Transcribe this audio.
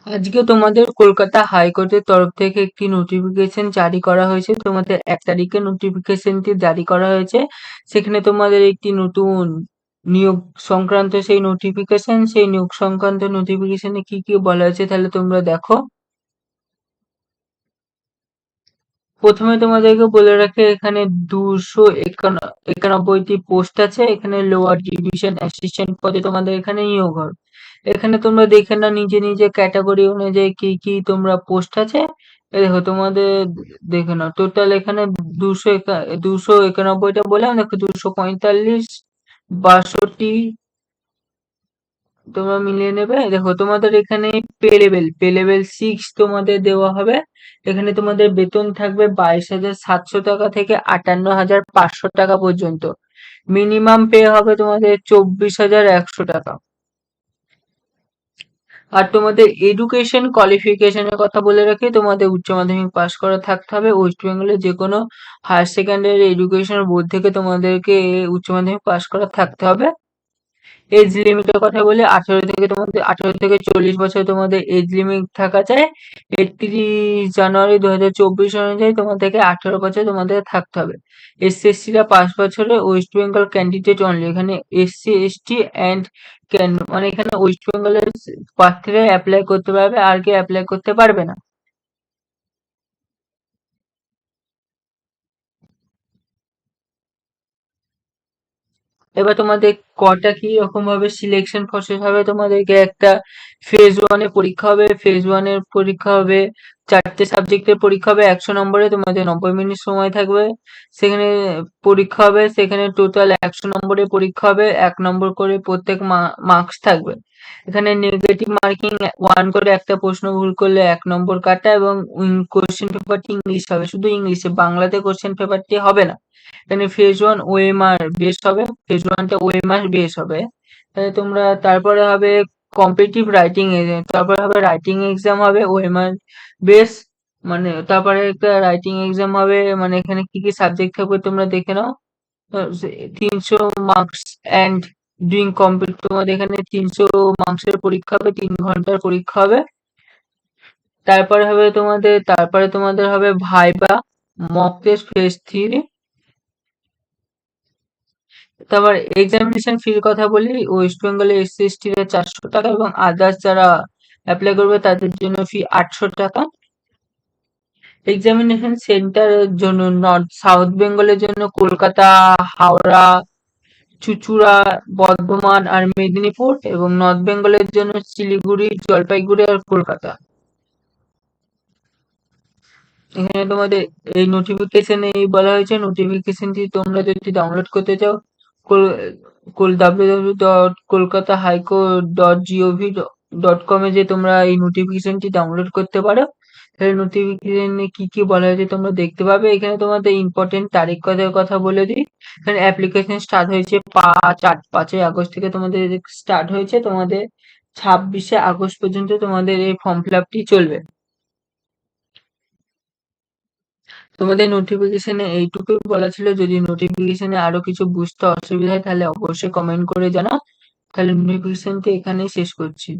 আজকে তোমাদের কলকাতা হাইকোর্টের তরফ থেকে একটি নোটিফিকেশন জারি করা হয়েছে। তোমাদের 1 তারিখে নোটিফিকেশনটি জারি করা হয়েছে। সেখানে তোমাদের একটি নতুন নিয়োগ সংক্রান্ত সেই নোটিফিকেশন, সেই নিয়োগ সংক্রান্ত নোটিফিকেশনে কি কি বলা হয়েছে তাহলে তোমরা দেখো। প্রথমে তোমাদেরকে বলে রাখি, এখানে 291টি পোস্ট আছে। এখানে লোয়ার ডিভিশন অ্যাসিস্ট্যান্ট পদে তোমাদের এখানে নিয়োগ হবে। এখানে তোমরা দেখে নাও নিজে নিজে ক্যাটাগরি অনুযায়ী কি কি তোমরা পোস্ট আছে। দেখো তোমাদের, দেখে নাও টোটাল এখানে 291টা বললাম, দেখো 245, 62 তোমরা মিলিয়ে নেবে। দেখো তোমাদের এখানে পে লেভেল 6 তোমাদের দেওয়া হবে। এখানে তোমাদের বেতন থাকবে 22,700 টাকা থেকে 58,500 টাকা পর্যন্ত। মিনিমাম পে হবে তোমাদের 24,100 টাকা। আর তোমাদের এডুকেশন কোয়ালিফিকেশনের কথা বলে রাখি, তোমাদের উচ্চ মাধ্যমিক পাশ করা থাকতে হবে। ওয়েস্ট বেঙ্গলের যে কোনো হায়ার সেকেন্ডারি এডুকেশন বোর্ড থেকে তোমাদেরকে উচ্চ মাধ্যমিক পাশ করা থাকতে হবে। এজ লিমিটের কথা বলি, 18 থেকে 40 বছর তোমাদের এজ লিমিট থাকা চাই। 31 জানুয়ারি 2024 অনুযায়ী তোমাদেরকে 18 বছর তোমাদের থাকতে হবে। এসসি/এসটিরা 5 বছরের। West Bengal candidate only. এখানে এসসি/এসটি অ্যান্ড মানে এখানে ওয়েস্ট বেঙ্গলের প্রার্থীরা অ্যাপ্লাই করতে পারবে, আর কেউ অ্যাপ্লাই করতে পারবে না। এবার তোমাদের কটা কি রকম ভাবে সিলেকশন প্রসেস হবে, তোমাদেরকে একটা ফেজ 1 এ পরীক্ষা হবে। ফেজ 1 এর পরীক্ষা হবে, 4টে সাবজেক্টের পরীক্ষা হবে। 100 নম্বরে, তোমাদের 90 মিনিট সময় থাকবে। সেখানে পরীক্ষা হবে, সেখানে টোটাল 100 নম্বরের পরীক্ষা হবে। 1 নম্বর করে প্রত্যেক মার্কস থাকবে। এখানে নেগেটিভ মার্কিং 1 করে, একটা প্রশ্ন ভুল করলে 1 নম্বর কাটা, এবং কোশ্চেন পেপারটি ইংলিশ হবে, শুধু ইংলিশে, বাংলাতে কোশ্চেন পেপারটি হবে না। এখানে ফেজ 1 ওএমআর বেস হবে, ফেজ 1টা ওএমআর বেস হবে। তাহলে তোমরা তারপরে হবে কম্পিটিটিভ রাইটিং, তারপরে হবে রাইটিং এক্সাম হবে ওএমআর বেস। মানে তারপরে একটা রাইটিং এক্সাম হবে, মানে এখানে কি কি সাবজেক্ট থাকবে তোমরা দেখে নাও। 300 মার্কস অ্যান্ড ডুইং কমপ্লিট, তোমাদের এখানে 300 মার্কসের পরীক্ষা হবে, 3 ঘন্টার পরীক্ষা হবে। তারপরে তোমাদের হবে ভাইবা, মক টেস্ট ফেজ 3। তারপর এক্সামিনেশন ফির কথা বলি, ওয়েস্ট বেঙ্গলে এসসি/এসটিরা 400 টাকা, এবং আদার্স যারা অ্যাপ্লাই করবে তাদের জন্য ফি 800 টাকা। এক্সামিনেশন সেন্টারের জন্য নর্থ সাউথ বেঙ্গলের জন্য কলকাতা, হাওড়া, চুঁচুড়া, বর্ধমান আর মেদিনীপুর, এবং নর্থ বেঙ্গলের জন্য শিলিগুড়ি, জলপাইগুড়ি আর কলকাতা। এখানে তোমাদের এই নোটিফিকেশনে এই বলা হয়েছে, নোটিফিকেশনটি তোমরা যদি ডাউনলোড করতে চাও, www.kolkatahighcourt.gov.com এ যে তোমরা এই নোটিফিকেশনটি ডাউনলোড করতে পারো। তাহলে নোটিফিকেশনে কি কি বলা হয়েছে তোমরা দেখতে পাবে। এখানে তোমাদের ইম্পর্টেন্ট তারিখ কথা বলে দিই। এখানে অ্যাপ্লিকেশন স্টার্ট হয়েছে 5ই আগস্ট থেকে তোমাদের স্টার্ট হয়েছে। তোমাদের 26শে আগস্ট পর্যন্ত তোমাদের এই ফর্ম ফিল আপটি চলবে। তোমাদের নোটিফিকেশনে এইটুকুই বলা ছিল। যদি নোটিফিকেশনে আরো কিছু বুঝতে অসুবিধা হয় তাহলে অবশ্যই কমেন্ট করে জানাও। তাহলে নোটিফিকেশনটি এখানেই শেষ করছি।